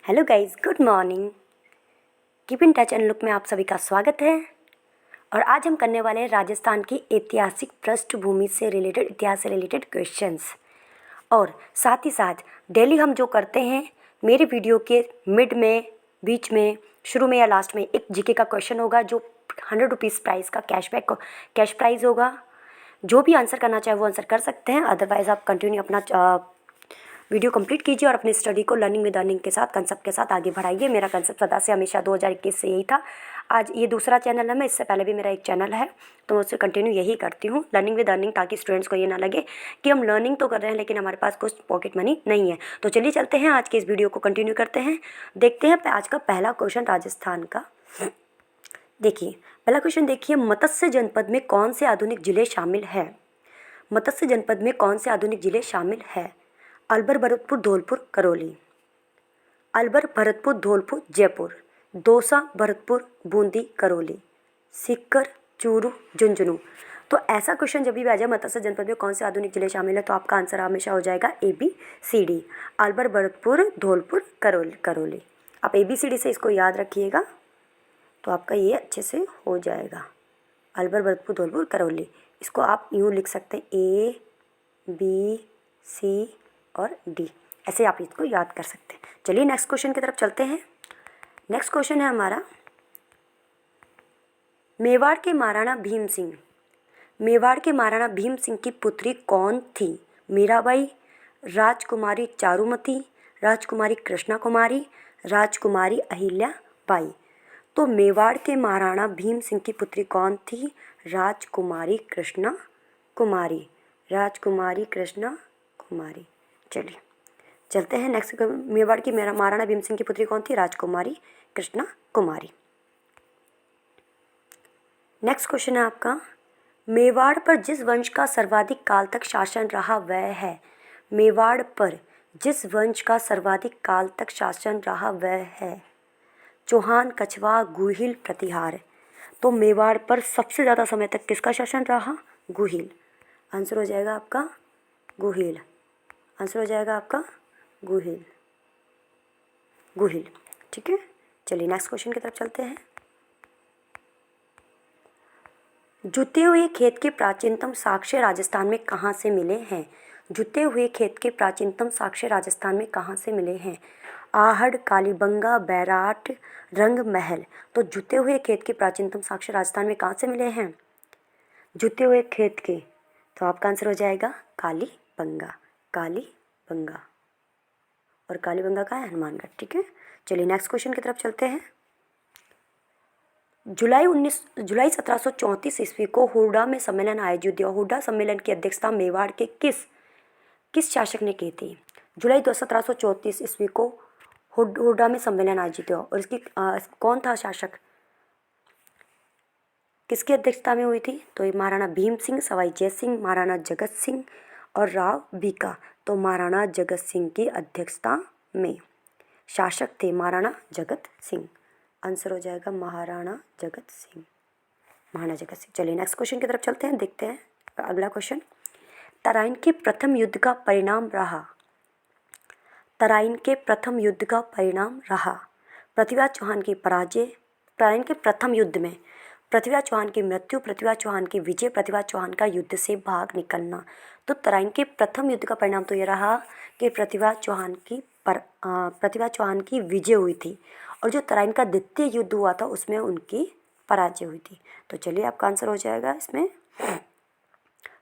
Hello guys, good morning. Keep in touch अनलुक में आप सभी का स्वागत है। और आज हम करने वाले हैं राजस्थान की ऐतिहासिक पृष्ठभूमि से रिलेटेड, इतिहास से रिलेटेड क्वेश्चंस। और साथ ही साथ डेली हम जो करते हैं, मेरे वीडियो के मिड में, बीच में, शुरू में या लास्ट में एक जीके का क्वेश्चन होगा जो 100 रुपीज़ प्राइस का कैश प्राइज़ होगा। जो भी आंसर करना चाहे वो आंसर कर सकते हैं, अदरवाइज़ आप कंटिन्यू अपना वीडियो कंप्लीट कीजिए और अपनी स्टडी को लर्निंग विद अर्निंग के साथ, कंसेप्ट के साथ आगे बढ़ाइए। मेरा कंसेप्ट सदा से हमेशा 2021 से यही था। आज ये दूसरा चैनल है, मैं इससे पहले भी मेरा एक चैनल है, तो मैं उससे कंटिन्यू यही करती हूँ, लर्निंग विद अर्निंग, ताकि स्टूडेंट्स को ये ना लगे कि हम लर्निंग तो कर रहे हैं लेकिन हमारे पास कुछ पॉकेट मनी नहीं है। तो चलिए चलते हैं, आज के इस वीडियो को कंटिन्यू करते हैं। देखते हैं आज का पहला क्वेश्चन राजस्थान का। देखिए पहला क्वेश्चन, देखिए मत्स्य जनपद में कौन से आधुनिक जिले शामिल है? मत्स्य जनपद में कौन से आधुनिक जिले शामिल है? अलवर, भरतपुर, धौलपुर, करौली। अलवर, भरतपुर, धौलपुर, जयपुर। दौसा, भरतपुर, बूंदी, करौली। सीकर, चूरू, झुंझुनू। तो ऐसा क्वेश्चन जब भी आ जाए मत्स्य जनपद में कौन से आधुनिक जिले शामिल है, तो आपका आंसर हमेशा हो जाएगा ABCD, अलवर, भरतपुर, धौलपुर, करौली। आप ABCD से इसको याद रखिएगा तो आपका ये अच्छे से हो जाएगा। अलवर, भरतपुर, धौलपुर, करौली। इसको आप यूँ लिख सकते हैं ABC और D, ऐसे आप इसको याद कर सकते हैं। चलिए नेक्स्ट क्वेश्चन की तरफ चलते हैं। नेक्स्ट क्वेश्चन है हमारा, मेवाड़ के महाराणा भीम सिंह, मेवाड़ के महाराणा भीम सिंह की पुत्री कौन थी? मीराबाई, राजकुमारी चारुमती, राजकुमारी कृष्णा कुमारी, राजकुमारी अहिल्या बाई। तो मेवाड़ के महाराणा भीम सिंह की पुत्री कौन थी? राजकुमारी कृष्णा कुमारी, राजकुमारी कृष्णा कुमारी। चलिए चलते हैं नेक्स्ट। मेवाड़ की महाराणा भीम सिंह की पुत्री कौन थी? राजकुमारी कृष्णा कुमारी। नेक्स्ट क्वेश्चन है आपका, मेवाड़ पर जिस वंश का सर्वाधिक काल तक शासन रहा वह है? मेवाड़ पर जिस वंश का सर्वाधिक काल तक शासन रहा वह है? चौहान, कछवाहा, गुहिल, प्रतिहार। तो मेवाड़ पर सबसे ज़्यादा समय तक किसका शासन रहा? गुहिल। आंसर हो जाएगा आपका गुहिल, आंसर हो जाएगा आपका गुहिल, गुहिल। ठीक है, चलिए नेक्स्ट क्वेश्चन की तरफ चलते हैं। जुते हुए खेत के प्राचीनतम साक्ष्य राजस्थान में कहाँ से मिले हैं? जुते हुए खेत के प्राचीनतम साक्ष्य राजस्थान में कहाँ से मिले हैं? आहड़, कालीबंगा, बैराट, रंग महल। तो जुते हुए खेत के प्राचीनतम साक्ष्य राजस्थान में कहाँ से मिले हैं? जुते हुए खेत के, तो आपका आंसर हो जाएगा कालीबंगा, कालीबंगा। और कालीबंगा का है हनुमानगढ़। ठीक है, चलिए नेक्स्ट क्वेश्चन की तरफ चलते हैं। जुलाई 1734 ईस्वी को हुड्डा में सम्मेलन आयोजित हुआ। हुड्डा सम्मेलन की अध्यक्षता मेवाड़ के किस शासक ने की थी? जुलाई 1734 ईस्वी को हुड्डा में सम्मेलन आयोजित हुआ और इसकी कौन था शासक? किसकी अध्यक्षता में हुई थी? तो ये महाराणा भीम सिंह, सवाई जय सिंह, महाराणा जगत सिंह और राव बीका। तो महाराणा जगत सिंह की अध्यक्षता में शासक थे महाराणा जगत सिंह। आंसर हो जाएगा महाराणा जगत सिंह, महाराणा जगत सिंह। चलिए नेक्स्ट क्वेश्चन की तरफ चलते हैं, देखते हैं अगला क्वेश्चन। तराइन के प्रथम युद्ध का परिणाम रहा, तराइन के प्रथम युद्ध का परिणाम रहा पृथ्वीराज चौहान की पराजय, तराइन के प्रथम युद्ध में पृथ्वीराज चौहान की मृत्यु, पृथ्वीराज चौहान की विजय, पृथ्वीराज चौहान का युद्ध से भाग निकलना। तो तराइन के प्रथम युद्ध का परिणाम तो ये रहा कि पृथ्वीराज चौहान की विजय हुई थी, और जो तराइन का द्वितीय युद्ध हुआ था उसमें उनकी पराजय हुई थी। तो चलिए आपका आंसर हो जाएगा इसमें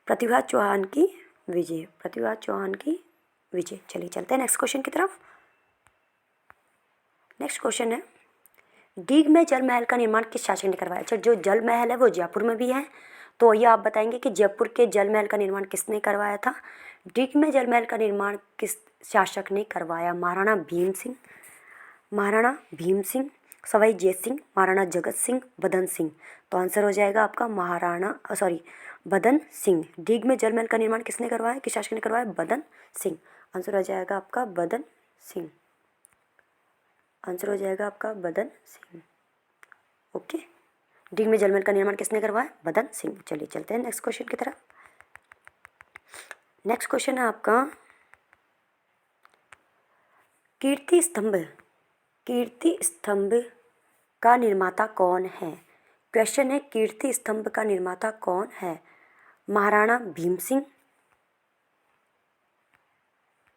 पृथ्वीराज चौहान की विजय, पृथ्वीराज चौहान की विजय। चलिए चलते हैं नेक्स्ट क्वेश्चन की तरफ। नेक्स्ट क्वेश्चन है, डीग में जल महल का निर्माण किस शासक ने करवाया? अच्छा, जो जल महल है वो जयपुर में भी है, तो ये आप बताएंगे कि जयपुर के जल महल का निर्माण किसने करवाया था? डीग में जल महल का निर्माण किस शासक ने करवाया? महाराणा भीम सिंह, महाराणा भीम सिंह, सवाई जय सिंह, महाराणा जगत सिंह, बदन सिंह। तो आंसर हो जाएगा आपका बदन सिंह। डीग में जल महल का निर्माण किसने करवाया, किस शासक ने करवाया? बदन सिंह। आंसर हो जाएगा आपका बदन सिंह, आंसर हो जाएगा आपका बदन सिंह। ओके, डीग में जल महल का निर्माण किसने करवाया? बदन सिंह। चलिए चलते हैं नेक्स्ट क्वेश्चन की तरफ। नेक्स्ट क्वेश्चन है आपका, कीर्ति स्तंभ कीर्ति स्तंभ का निर्माता कौन है? क्वेश्चन है कीर्ति स्तंभ का निर्माता कौन है? महाराणा भीम सिंह।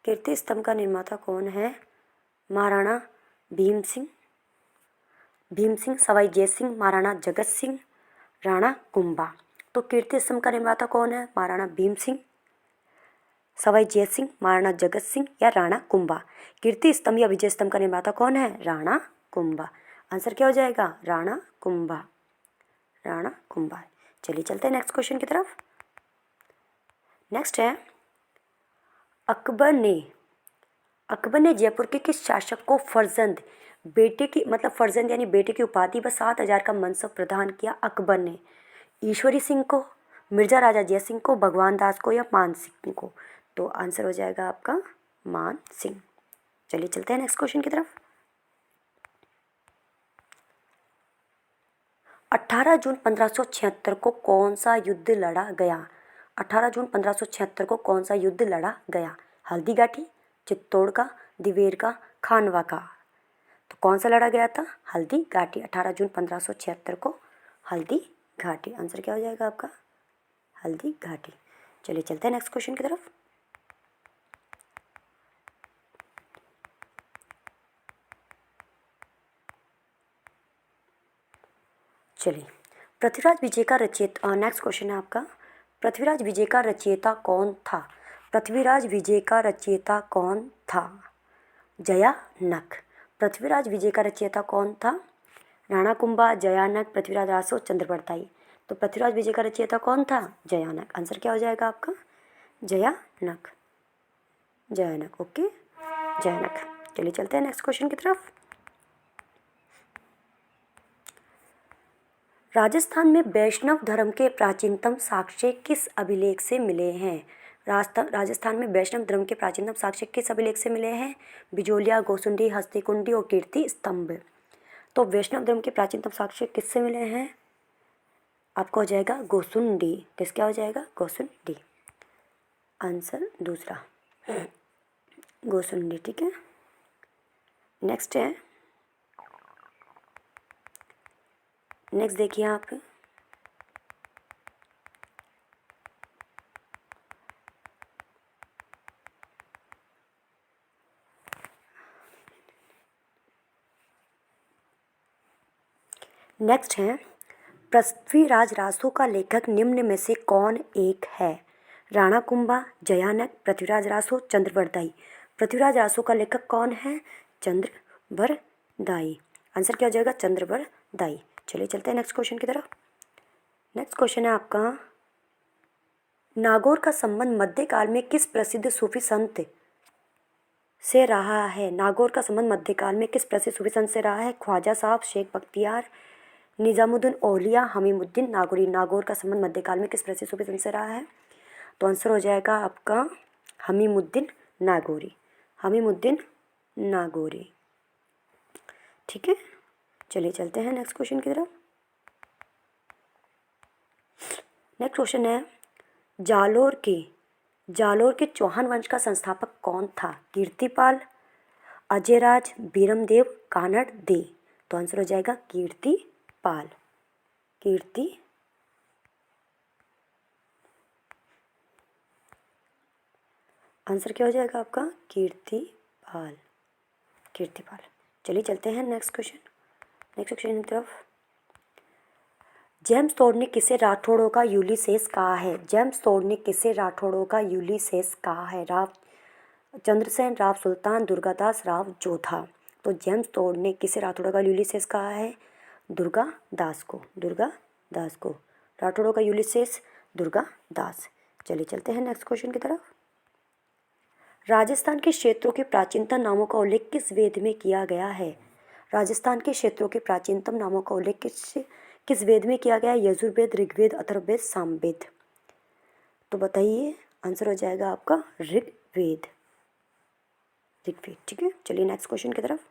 कीर्ति स्तंभ का निर्माता कौन है? महाराणा भीम सिंह, सवाई जय सिंह, महाराणा जगत सिंह, राणा कुंभा। तो कीर्ति स्तंभ का निर्माता कौन है? महाराणा भीम सिंह, सवाई जय सिंह, महाराणा जगत सिंह या राणा कुंभा। कीर्ति स्तंभ या विजय स्तंभ का निर्माता कौन है? राणा कुंभा। आंसर क्या हो जाएगा? राणा कुंभा, राणा कुंभा। चलिए चलते हैं नेक्स्ट क्वेश्चन की तरफ। नेक्स्ट है अकबर ने जयपुर के किस शासक को फर्जंद बेटे की मतलब फर्जंद यानी बेटे की उपाधि व 7,000 का मनसब प्रदान किया? अकबर ने ईश्वरी सिंह को, मिर्जा राजा जय सिंह को, भगवान दास को या मान सिंह को? तो आंसर हो जाएगा आपका मान सिंह। चलिए चलते हैं नेक्स्ट क्वेश्चन की तरफ। 18 जून 1576 को कौन सा युद्ध लड़ा गया? 18 जून 1576 को कौन सा युद्ध लड़ा गया? हल्दी घाटी, चित्तौड़ का, दिवेर का, खानवा का? तो कौन सा लड़ा गया था? हल्दी घाटी। 18 जून 1576 को हल्दी घाटी। आंसर क्या हो जाएगा आपका? हल्दी घाटी। चलिए चलते हैं नेक्स्ट क्वेश्चन की तरफ। चलिए पृथ्वीराज विजय का रचयिता, नेक्स्ट क्वेश्चन है आपका, पृथ्वीराज विजय का रचयिता कौन था? पृथ्वीराज विजय का रचयिता कौन था? जयानक। पृथ्वीराज विजय का रचयिता कौन था? राणा कुंभा, जयानक, पृथ्वीराज रासो, चंद्रप्रताई। तो पृथ्वीराज विजय का रचयिता कौन था? जयानक। आंसर क्या हो जाएगा आपका? जयानक, जयानक। ओके, जयानक। चलिए चलते हैं नेक्स्ट क्वेश्चन की तरफ। राजस्थान में वैष्णव धर्म के प्राचीनतम साक्ष्य किस अभिलेख से मिले हैं? राजस्थान में वैष्णव धर्म के प्राचीनतम साक्ष्य किस अभिलेख से मिले हैं? बिजोलिया, गोसुंडी, हस्तिकुंडी और कीर्ति स्तंभ। तो वैष्णव धर्म के प्राचीनतम साक्ष्य किससे मिले हैं? आपका हो जाएगा गोसुंडी। किस क्या हो जाएगा? गोसुंडी। आंसर दूसरा गोसुंडी। ठीक है, नेक्स्ट है, नेक्स्ट देखिए आप, नेक्स्ट है पृथ्वीराज रासो का लेखक निम्न में से कौन एक है? राणा कुंभा, जयानक, पृथ्वीराज रासो, चंद्रवरदाई। पृथ्वीराज रासो का लेखक कौन है? चंद्रवरदाई। आंसर क्या हो जाएगा? चंद्रवरदाई। चलिए चलते हैं नेक्स्ट क्वेश्चन की तरफ। नेक्स्ट क्वेश्चन है आपका, नागौर का संबंध मध्यकाल में किस प्रसिद्ध सूफी संत से रहा है? नागौर का संबंध मध्यकाल में किस प्रसिद्ध सूफी संत से रहा है? ख्वाजा साहब, शेख बख्तियार, निजामुद्दीन औलिया, हमीमुद्दीन नागौरी। नागौर का संबंध मध्यकाल में किस प्रसिद्ध सूफी संत से रहा है? तो आंसर हो जाएगा आपका हमीमुद्दीन नागौरी, हमीमुद्दीन नागौरी। ठीक है, चलिए चलते हैं नेक्स्ट क्वेश्चन की तरफ। नेक्स्ट क्वेश्चन है, जालोर के चौहान वंश का संस्थापक कौन था? कीर्तिपाल, अजयराज, बीरमदेव, कानड़ दे। तो आंसर हो जाएगा कीर्तिपाल, कीर्ति। आंसर क्या हो जाएगा आपका? कीर्तिपाल, कीर्तिपाल। चलिए चलते हैं नेक्स्ट क्वेश्चन की तरफ। जेम्स टोड ने किसे राठौड़ों का यूलिसेस कहा है? जेम्स टोड ने किसे राठौड़ों का यूलिसेस कहा है? राव चंद्रसेन, राव सुल्तान, दुर्गादास, राव जोधा। तो जेम्स टोड ने किसे राठौड़ों का यूलिसेस कहा है? दुर्गादास को, दुर्गादास को। राठौड़ों का यूलिसेस दुर्गादास। चलिए चलते हैं नेक्स्ट क्वेश्चन की तरफ। राजस्थान के क्षेत्रों के प्राचीनतम नामों का उल्लेख किस वेद में किया गया है? राजस्थान के क्षेत्रों के प्राचीनतम नामों का उल्लेख किस वेद में किया गया है? यजुर्वेद, ऋग्वेद, अथर्ववेद, सामवेद। तो बताइए, आंसर हो जाएगा आपका ऋग्वेद, ऋग्वेद। ठीक है, चलिए नेक्स्ट क्वेश्चन की तरफ।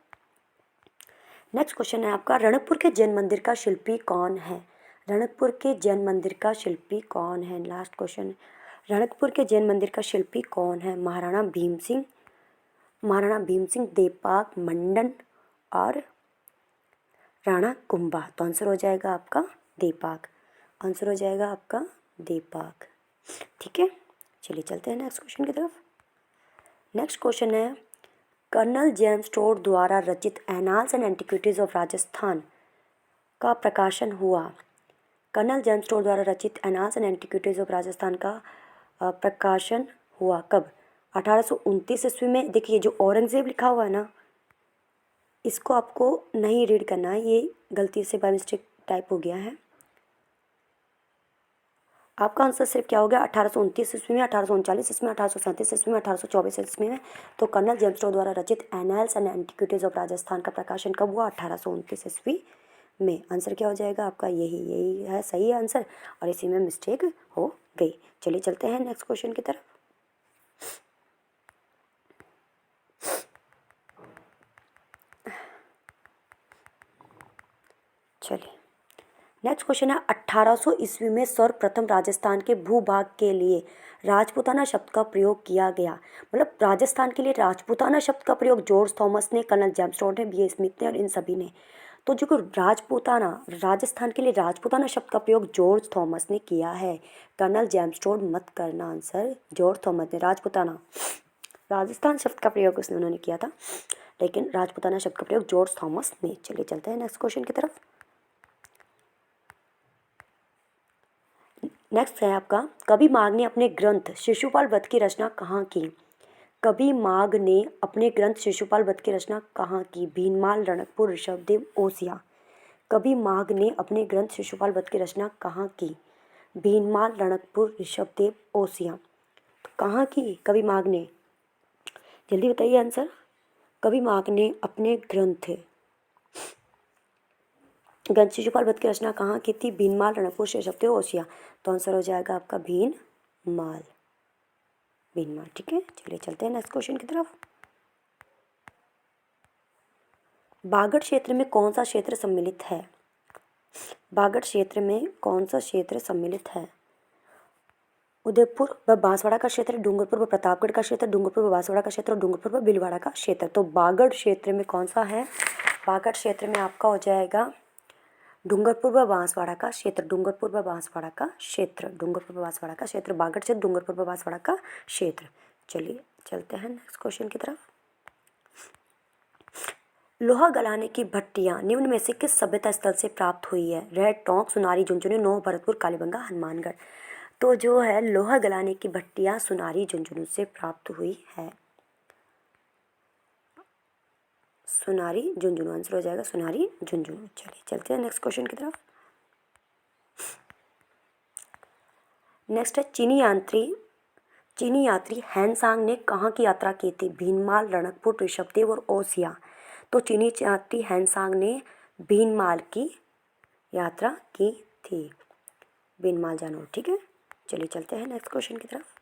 नेक्स्ट क्वेश्चन है आपका, रणकपुर के जैन मंदिर का शिल्पी कौन है? रणकपुर के जैन मंदिर का शिल्पी कौन है? लास्ट क्वेश्चन, रणकपुर के जैन मंदिर का शिल्पी कौन है? महाराणा भीम सिंह, देवपाग मंडन और राणा कुंभा। तो आंसर हो जाएगा आपका दीपक। आंसर हो जाएगा आपका दीपक। ठीक है, चलिए चलते हैं नेक्स्ट क्वेश्चन की तरफ। नेक्स्ट क्वेश्चन है, कर्नल जेम्स टोड द्वारा रचित annals and antiquities of Rajasthan का प्रकाशन हुआ। कर्नल जेम्स टोड द्वारा रचित annals and antiquities of Rajasthan का प्रकाशन हुआ कब? 1829 ईस्वी में। देखिए जो औरंगजेब लिखा हुआ है ना, इसको आपको नहीं रीड करना है, ये गलती से बाय मिस्टेक टाइप हो गया है। आपका आंसर सिर्फ क्या हो गया? 1829 ईस्वी में, 1839 ईस्वी में, 1837 ईस्वी में, 1824 ईस्वी में। तो कर्नल जेम्स टोड द्वारा रचित annals and antiquities of Rajasthan का प्रकाशन कब हुआ? 1829 ईस्वी में। आंसर क्या हो जाएगा आपका? यही है सही आंसर, और इसी में मिस्टेक हो गई। चलिए चलते हैं नेक्स्ट क्वेश्चन की तरफ। चलिए नेक्स्ट क्वेश्चन है, 1800 ईस्वी में सर्वप्रथम राजस्थान के भूभाग के लिए राजपूताना शब्द का प्रयोग किया गया। मतलब राजस्थान के लिए राजपूताना शब्द का प्रयोग जॉर्ज थॉमस ने, कर्नल जेम्स टोड ने, बी ए स्मिथ ने और इन सभी ने। तो जो राजपूताना, राजस्थान के लिए राजपूताना शब्द का प्रयोग जॉर्ज थॉमस ने किया है। कर्नल जेम्स टोड मत करना, आंसर जॉर्ज थॉमस ने। राजपूताना, राजस्थान शब्द का प्रयोग उन्होंने किया था, लेकिन राजपूताना शब्द का प्रयोग जॉर्ज थॉमस ने। चलिए चलते हैं नेक्स्ट क्वेश्चन की तरफ। नेक्स्ट है आपका, कवि माघ ने अपने ग्रंथ शिशुपाल वध की रचना कहाँ की? कवि माघ ने अपने ग्रंथ शिशुपाल वध की रचना कहाँ की? भीनमाल, रणकपुर, ऋषभदेव, ओसिया। कवि माघ ने अपने ग्रंथ शिशुपाल वध की रचना कहाँ की? भीनमाल, रणकपुर, ऋषभदेव, ओसिया। तो कहाँ की कवि माघ ने? जल्दी बताइए आंसर। कवि माघ ने अपने ग्रंथ शिशुपाल वध की रचना कहाँ की थी? भीनमाल, रणकपुर, ऋषभदेव, ओसिया। तो आंसर हो जाएगा आपका भीनमाल। भीनमाल। ठीक है, चलिए चलते हैं नेक्स्ट क्वेश्चन की तरफ। बागड़ क्षेत्र में कौन सा क्षेत्र सम्मिलित है? बागड़ क्षेत्र में कौन सा क्षेत्र सम्मिलित है? उदयपुर व बांसवाड़ा का क्षेत्र, डूंगरपुर व प्रतापगढ़ का क्षेत्र, डूंगरपुर व बांसवाड़ा का क्षेत्र और डूंगरपुर व भीलवाड़ा का क्षेत्र। तो बागड़ क्षेत्र में कौन सा है? बागड़ क्षेत्र में आपका हो जाएगा डूंगरपुर व बांसवाड़ा का क्षेत्र, डूंगरपुर व बांसवाड़ा का क्षेत्र, डूंगरपुर व बांसवाड़ा का क्षेत्र, बागड़ क्षेत्र, डूंगरपुर व बांसवाड़ा का क्षेत्र। चलिए चलते हैं नेक्स्ट क्वेश्चन की तरफ। लोहा गलाने की भट्टियां निम्न में से किस सभ्यता स्थल से प्राप्त हुई है? रेड टोंक, सुनारी, झुंझुनू, नौह भरतपुर, कालीबंगा, हनुमानगढ़। तो जो है लोहा गलाने की भट्टियां सुनारी झुंझुनू से प्राप्त हुई है। सुनारी झुंझुनू, आंसर हो जाएगा सुनारी झुंझुनू। चलिए चलते हैं नेक्स्ट क्वेश्चन की तरफ। नेक्स्ट है, चीनी यात्री हैंसांग ने कहाँ की यात्रा की थी? भीनमाल, रणकपुर, ऋषभदेव और ओसिया। तो चीनी यात्री हैंसांग ने भीनमाल की यात्रा की थी, भीनमाल जानवर। ठीक है, चलिए चलते हैं नेक्स्ट क्वेश्चन की तरफ।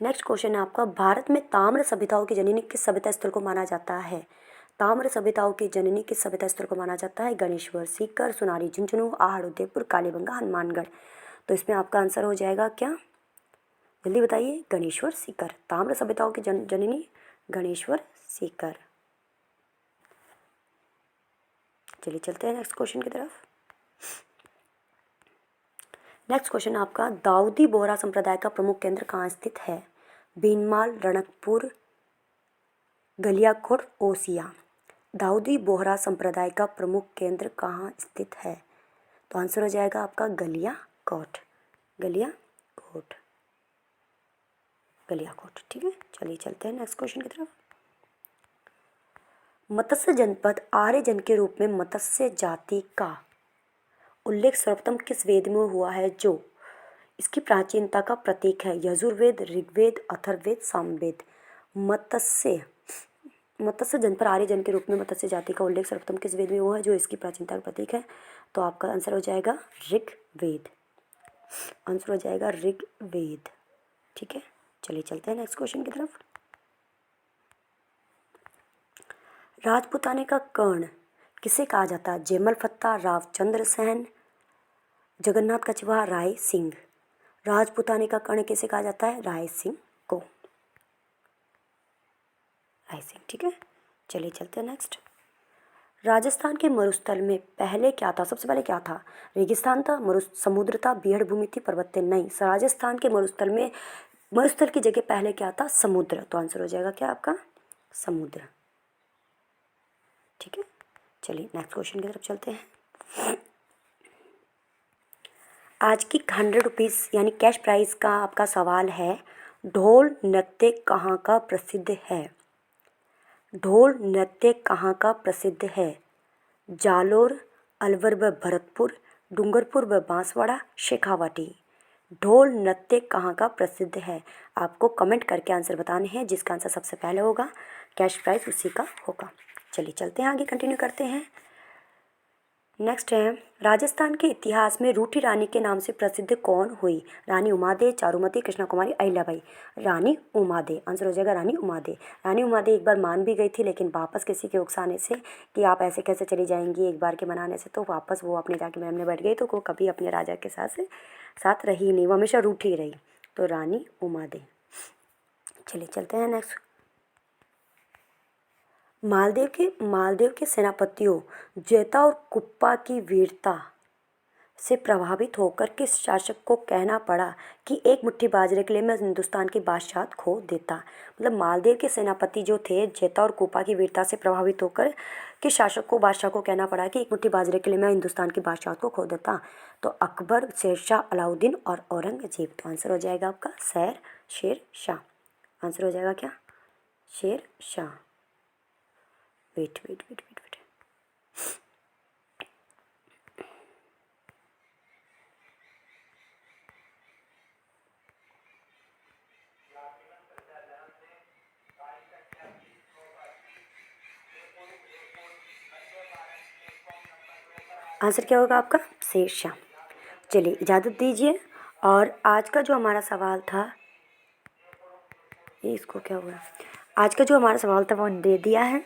नेक्स्ट क्वेश्चन है आपका, भारत में ताम्र सभ्यताओं की जननी किस सभ्यता स्थल को माना जाता है? ताम्र सभ्यताओं की जननी किस सभ्यता स्थल को माना जाता है? गणेश्वर, सीकर, सुनारी झुंझुनू, आहड़, उदयपुर, कालीबंगा, हनुमानगढ़। तो इसमें आपका आंसर हो जाएगा क्या? जल्दी बताइए। गणेश्वर, सीकर। ताम्र सभ्यताओं की जननी गणेश्वर, सीकर। चलिए चलते हैं नेक्स्ट क्वेश्चन की तरफ। नेक्स्ट क्वेश्चन आपका, दाऊदी बोहरा संप्रदाय का प्रमुख केंद्र कहाँ स्थित है? भीनमाल, रणकपुर, गलियाकोट, ओसिया। दाऊदी बोहरा संप्रदाय का प्रमुख केंद्र कहाँ स्थित है? तो आंसर हो जाएगा आपका गलियाकोट, गलियाकोट, गलियाकोट। ठीक है, चलिए चलते हैं नेक्स्ट क्वेश्चन की तरफ। मत्स्य जनपद आर्यजन के रूप में मत्स्य जाति का उल्लेख सर्वप्रथम किस वेद में हुआ है जो इसकी प्राचीनता का प्रतीक है? यजुर्वेद, ऋग्वेद, अथर्ववेद, सामवेद। मत्स्य जनपद आर्यजन के रूप में मत्स्य जाति का उल्लेख सर्वप्रथम किस वेद में हुआ है जो इसकी प्राचीनता का प्रतीक है? तो आपका आंसर हो जाएगा ऋग्वेद। आंसर हो जाएगा ऋग्वेद। ठीक है, चलिए चलते हैं नेक्स्ट क्वेश्चन की तरफ। राजपूताने का कर्ण किसे कहा जाता है? जयमल फत्ता, रावचंद्र सेन, जगन्नाथ का चूहा राय सिंह। राजपूताने का कर्ण किसे कहा जाता है? राय सिंह को। राय सिंह, ठीक है। चलिए चलते हैं नेक्स्ट। राजस्थान के मरुस्थल में पहले क्या था? सबसे पहले क्या था? रेगिस्तान था, समुद्र था, बीहड़ भूमि थी, पर्वत थे? नहीं, राजस्थान के मरुस्थल में, मरुस्थल की जगह पहले क्या था? समुद्र। तो आंसर हो जाएगा क्या आपका? समुद्र, ठीक है। चलिए नेक्स्ट क्वेश्चन की तरफ चलते हैं। आज की 100 रुपीज़ यानी कैश प्राइस का आपका सवाल है, ढोल नृत्य कहाँ का प्रसिद्ध है? ढोल नृत्य कहाँ का प्रसिद्ध है? जालोर, अलवर व भरतपुर, डूंगरपुर व बांसवाड़ा, शेखावाटी। ढोल नृत्य कहाँ का प्रसिद्ध है? आपको कमेंट करके आंसर बताने हैं। जिसका आंसर सबसे पहले होगा कैश प्राइस उसी का होगा। चलिए चलते हैं आगे, कंटिन्यू करते हैं। नेक्स्ट है, राजस्थान के इतिहास में रूठी रानी के नाम से प्रसिद्ध कौन हुई? रानी उमादे, चारुमती, कृष्णा कुमारी, अहिल्याबाई। रानी उमादे, आंसर हो जाएगा रानी उमादे। रानी उमादे एक बार मान भी गई थी, लेकिन वापस किसी के उकसाने से कि आप ऐसे कैसे चली जाएंगी एक बार के मनाने से, तो वापस वो अपने जाके महल में बैठ गई। तो वो कभी अपने राजा के साथ रही नहीं, वो हमेशा रूठी रही। तो रानी उमादे। चलिए चलते हैं नेक्स्ट। मालदेव के सेनापतियों जैता और कुप्पा की वीरता से प्रभावित होकर किस शासक को कहना पड़ा कि एक मुट्ठी बाजरे के लिए मैं हिंदुस्तान की बादशाहत खो देता? मतलब मालदेव के सेनापति जो थे जैता और कुप्पा की वीरता से प्रभावित होकर किस शासक को, बादशाह को कहना पड़ा कि एक मुट्ठी बाजरे के लिए मैं हिंदुस्तान की बादशाहत को खो देता? तो अकबर, शेरशाह, अलाउद्दीन और औरंगजेब। तो आंसर हो जाएगा आपका शेर शाह। आंसर हो जाएगा क्या? Sher Shah. Wait wait wait wait wait answer क्या होगा आपका? शेर शाह। चलिए इजाज़त दीजिए। और आज का जो हमारा सवाल था, ये इसको क्या हुआ? आज का जो हमारा सवाल था वो दे दिया है।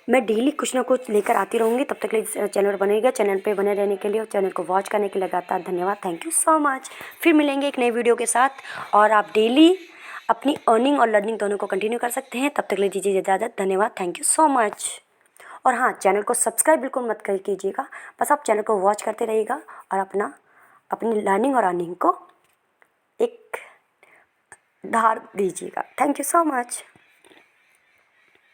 मैं डेली कुछ ना कुछ लेकर आती रहूँगी। तब तक के लिए चैनल बनेगा। चैनल पे बने रहने के लिए और चैनल को वॉच करने के लिए लगातार धन्यवाद। Thank you so much. फिर मिलेंगे एक नए वीडियो के साथ, और आप डेली अपनी अर्निंग और लर्निंग दोनों को कंटिन्यू कर सकते हैं। तब तक के लिए दीजिए इजाज़त। धन्यवाद, थैंक यू सो मच। और हाँ, चैनल को सब्सक्राइब बिल्कुल मत कर कीजिएगा, बस आप चैनल को वॉच करते रहिएगा और अपनी लर्निंग और अर्निंग को एक धार दीजिएगा। Thank you so much.